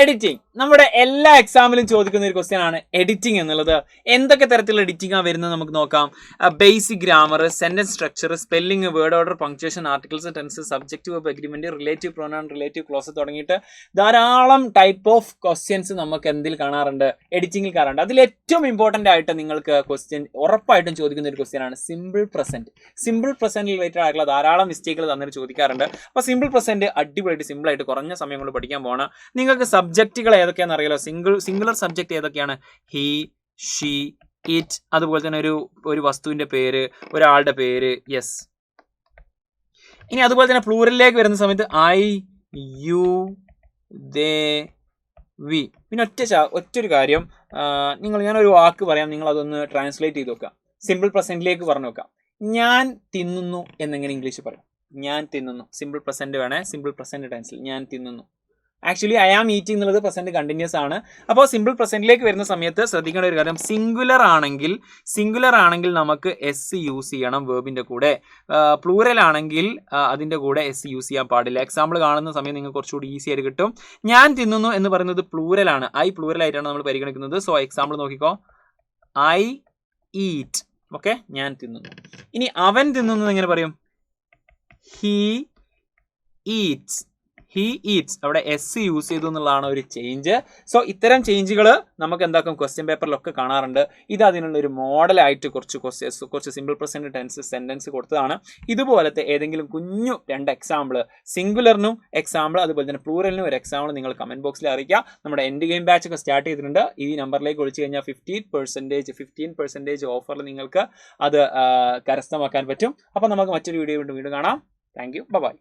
Editing നമ്മുടെ എല്ലാ എക്സാമിലും ചോദിക്കുന്ന ഒരു ക്വസ്റ്റ്യൻ ആണ് എഡിറ്റിംഗ് എന്നുള്ളത്. എന്തൊക്കെ തരത്തിലുള്ള എഡിറ്റിംഗ് ആണ് വരുന്നത് നമുക്ക് നോക്കാം. Basic grammar, sentence structure, spelling, word order, punctuation, articles, tense, subjective verb agreement, relative pronoun, relative clause തുടങ്ങിയിട്ട് ധാരാളം ടൈപ്പ് ഓഫ് ക്വസ്റ്റ്യൻസ് നമുക്ക് എന്തിൽ കാണാറുണ്ട്, എഡിറ്റിംഗിൽ കാണാറുണ്ട്. അതിൽ ഏറ്റവും ഇമ്പോർട്ടന്റ് ആയിട്ട് നിങ്ങൾക്ക് ക്വസ്റ്റ്യൻ ഉറപ്പായിട്ടും ചോദിക്കുന്ന ഒരു ക്വസ്റ്റ്യൻ ആണ് simple present. Simple present related ആയിട്ടുള്ള ധാരാളം മിസ്റ്റേക്കുകൾ തന്നിട്ട് ചോദിക്കാറുണ്ട്. അപ്പോൾ സിമ്പിൾ പ്രസന്റ് അടിപൊളിയായിട്ട് സിമ്പിളായിട്ട് കുറഞ്ഞ സമയം കൊണ്ട് പഠിക്കാൻ പോകണം. നിങ്ങൾക്ക് സബ്ജക്റ്റുകൾ ഏതൊക്കെയാണെന്ന് അറിയാലോ. സിംഗുലർ സബ്ജക്റ്റ് ഏതൊക്കെയാണ്? ഹി, ഷീ, ഇറ്റ്, അതുപോലെ തന്നെ ഒരു വസ്തുവിന്റെ പേര്, ഒരാളുടെ പേര്, യെസ്. ഇനി അതുപോലെ തന്നെ പ്ലൂറലിലേക്ക് വരുന്ന സമയത്ത് ഐ, യു, ദേ, വി. പിന്നെ ഒറ്റൊരു കാര്യം, ഞാനൊരു വാക്ക് പറയാം, നിങ്ങൾ അതൊന്ന് ട്രാൻസ്ലേറ്റ് ചെയ്ത് നോക്കാം. സിമ്പിൾ പ്രസന്റിലേക്ക് പറഞ്ഞു നോക്കാം. ഞാൻ തിന്നുന്നു എന്നെങ്ങനെ ഇംഗ്ലീഷ് പറയാം? ഞാൻ തിന്നുന്നു. സിമ്പിൾ പ്രസന്റ് വേണേ, സിമ്പിൾ പ്രസന്റ് ടെൻസിൽ ഞാൻ തിന്നുന്നു. ആക്ച്വലി ഐ ആം ഈറ്റിംഗ് എന്നുള്ളത് പ്രസന്റ് കണ്ടിന്യൂസ് ആണ്. അപ്പോൾ സിമ്പിൾ പ്രസന്റിലേക്ക് വരുന്ന സമയത്ത് ശ്രദ്ധിക്കേണ്ട ഒരു കാര്യം, സിംഗുലർ ആണെങ്കിൽ നമുക്ക് എസ് യൂസ് ചെയ്യണം വേർബിന്റെ കൂടെ. പ്ലൂറൽ ആണെങ്കിൽ അതിന്റെ കൂടെ എസ് യൂസ് ചെയ്യാൻ പാടില്ല. എക്സാമ്പിൾ കാണുന്ന സമയം നിങ്ങൾക്ക് കുറച്ചുകൂടി ഈസി ആയിട്ട് കിട്ടും. ഞാൻ തിന്നുന്നു എന്ന് പറയുന്നത് പ്ലൂറൽ ആണ്, ഐ പ്ലൂറൽ ആയിട്ടാണ് നമ്മൾ പരിഗണിക്കുന്നത്. സോ എക്സാമ്പിൾ നോക്കിക്കോ, ഐ ഈറ്റ്. ഓക്കെ, ഞാൻ തിന്നുന്നു. ഇനി അവൻ തിന്നുന്നത് എങ്ങനെ പറയും? He Eats. അവിടെ എസ് യൂസ് ചെയ്തു എന്നുള്ളതാണ് ഒരു ചേഞ്ച്. സോ ഇത്തരം ചേഞ്ചുകൾ നമുക്ക് എന്താക്കും ക്വസ്റ്റ്യൻ പേപ്പറിലൊക്കെ കാണാറുണ്ട്. ഇത് അതിനുള്ള ഒരു മോഡലായിട്ട് കുറച്ച് സിമ്പിൾ പ്രസന്റ് ടെൻസ് സെന്റൻസ് കൊടുത്തതാണ്. ഇതുപോലത്തെ ഏതെങ്കിലും കുഞ്ഞു 2 എക്സാമ്പിൾ, സിംഗുലറിനും എക്സാമ്പിൾ അതുപോലെ തന്നെ പ്ലൂറലിനും ഒരു എക്സാമ്പിൾ നിങ്ങൾ കമന്റ് ബോക്സിൽ അറിയിക്കുക. നമ്മുടെ എൻഡ് ഗെയിം ബാച്ച് ഒക്കെ സ്റ്റാർട്ട് ചെയ്തിട്ടുണ്ട്. ഈ നമ്പറിലേക്ക് വിളിച്ചു കഴിഞ്ഞാൽ 15% ഓഫറിൽ നിങ്ങൾക്ക് അത് കരസ്ഥമാക്കാൻ പറ്റും. അപ്പോൾ നമുക്ക് മറ്റൊരു വീഡിയോ വീണ്ടും കാണാം. Thank you, by.